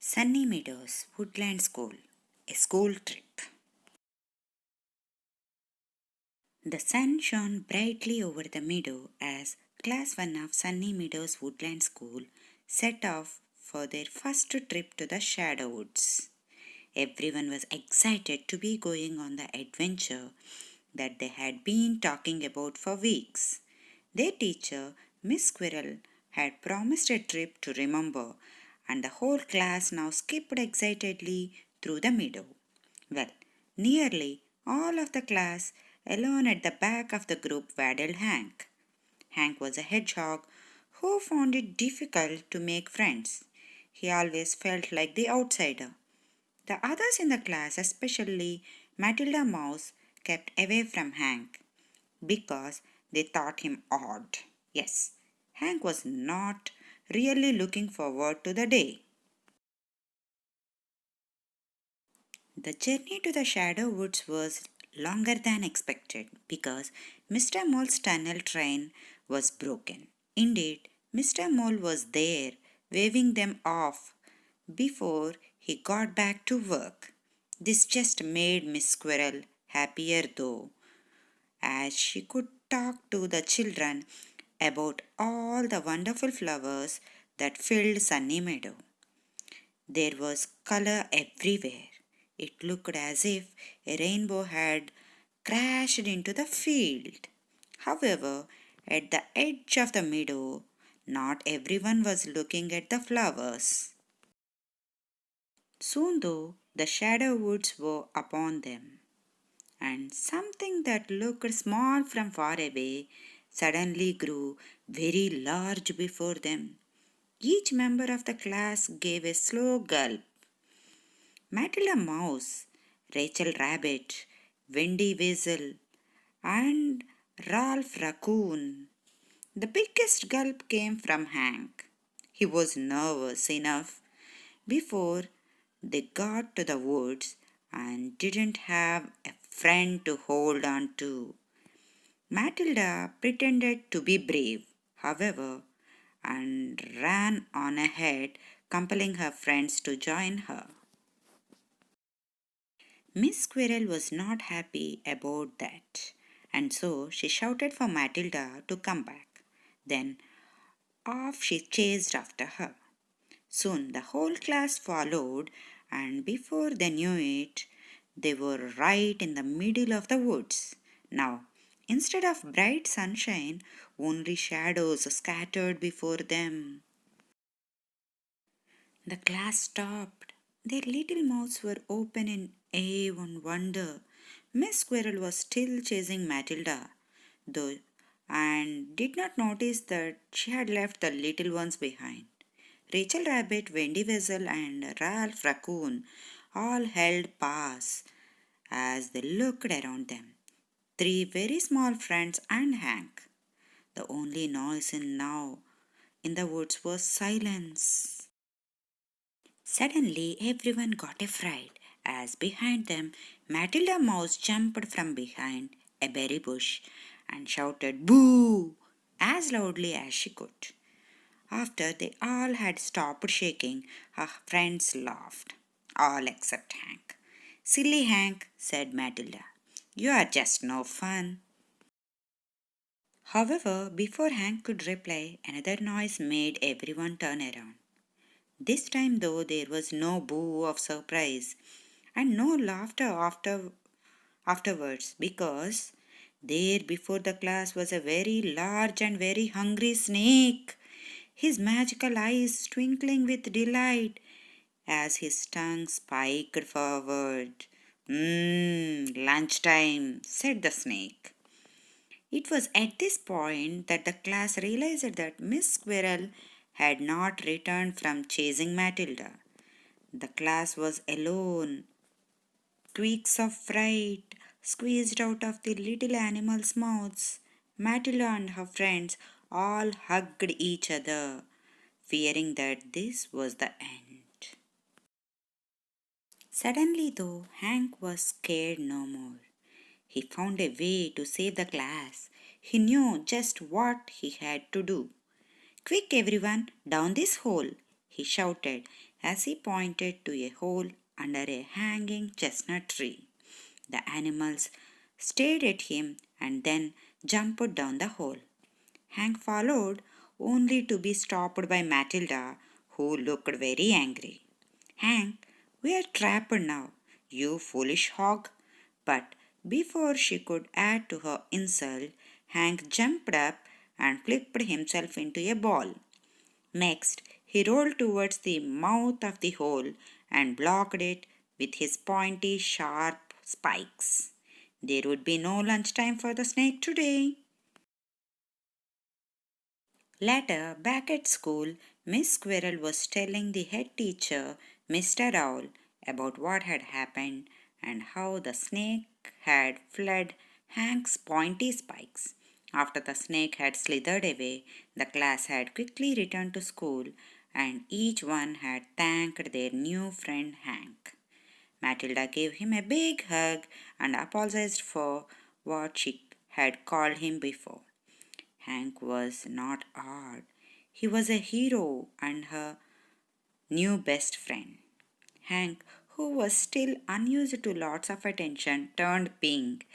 Sunny Meadows Woodland School, a school trip. The sun shone brightly over the meadow as Class 1 of Sunny Meadows Woodland School set off for their first trip to the Shadow Woods. Everyone was excited to be going on the adventure that they had been talking about for weeks. Their teacher, Miss Squirrel, had promised a trip to remember, and the whole class now skipped excitedly through the meadow. Well, nearly all of the class, alone at the back of the group, waddled Hank. Hank was a hedgehog who found it difficult to make friends. He always felt like the outsider. The others in the class, especially Matilda Mouse, kept away from Hank because they thought him odd. Yes, Hank was not really looking forward to the day. The journey to the Shadow Woods was longer than expected because Mr. Mole's tunnel train was broken. Indeed, Mr. Mole was there waving them off before he got back to work. This just made Miss Squirrel happier though, as she could talk to the children about all the wonderful flowers that filled Sunny Meadow. There was color everywhere. It looked as if a rainbow had crashed into the field. However, at the edge of the meadow, not everyone was looking at the flowers. Soon, though, the shadow woods were upon them, and something that looked small from far away suddenly grew very large before them. Each member of the class gave a slow gulp. Matilda Mouse, Rachel Rabbit, Wendy Weasel, and Ralph Raccoon. The biggest gulp came from Hank. He was nervous enough before they got to the woods and didn't have a friend to hold on to. Matilda pretended to be brave, however, and ran on ahead, compelling her friends to join her. Miss Squirrel was not happy about that, and so she shouted for Matilda to come back. Then off she chased after her. Soon the whole class followed, and before they knew it, they were right in the middle of the woods. Now, instead of bright sunshine, only shadows scattered before them. The class stopped. Their little mouths were open in awe and wonder. Miss Squirrel was still chasing Matilda, though, and did not notice that she had left the little ones behind. Rachel Rabbit, Wendy Weasel, and Ralph Raccoon all held pass as they looked around them. Three very small friends and Hank. The only noise in the woods was silence. Suddenly everyone got a fright as behind them Matilda Mouse jumped from behind a berry bush and shouted "Boo!" as loudly as she could. After they all had stopped shaking, her friends laughed, all except Hank. "Silly Hank," said Matilda, "you are just no fun." However, before Hank could reply, another noise made everyone turn around. This time, though, there was no boo of surprise and no laughter afterwards because there before the class was a very large and very hungry snake, his magical eyes twinkling with delight as his tongue spiked forward. Lunchtime, said the snake. It was at this point that the class realized that Miss Squirrel had not returned from chasing Matilda. The class was alone. Squeaks of fright squeezed out of the little animals' mouths. Matilda and her friends all hugged each other, fearing that this was the end. Suddenly, though, Hank was scared no more. He found a way to save the class. He knew just what he had to do. "Quick, everyone, down this hole!" he shouted, as he pointed to a hole under a hanging chestnut tree. The animals stared at him and then jumped down the hole. Hank followed, only to be stopped by Matilda, who looked very angry. Hank, we are trapped now, you foolish hog. But before she could add to her insult, Hank jumped up and flipped himself into a ball. Next, he rolled towards the mouth of the hole and blocked it with his pointy, sharp spikes. There would be no lunchtime for the snake today. Later, back at school, Miss Squirrel was telling the head teacher, Mr. Owl, about what had happened and how the snake had fled Hank's pointy spikes. After the snake had slithered away, the class had quickly returned to school and each one had thanked their new friend Hank. Matilda gave him a big hug and apologized for what she had called him before. Hank was not odd. He was a hero and her new best friend. Hank, who was still unused to lots of attention, turned pink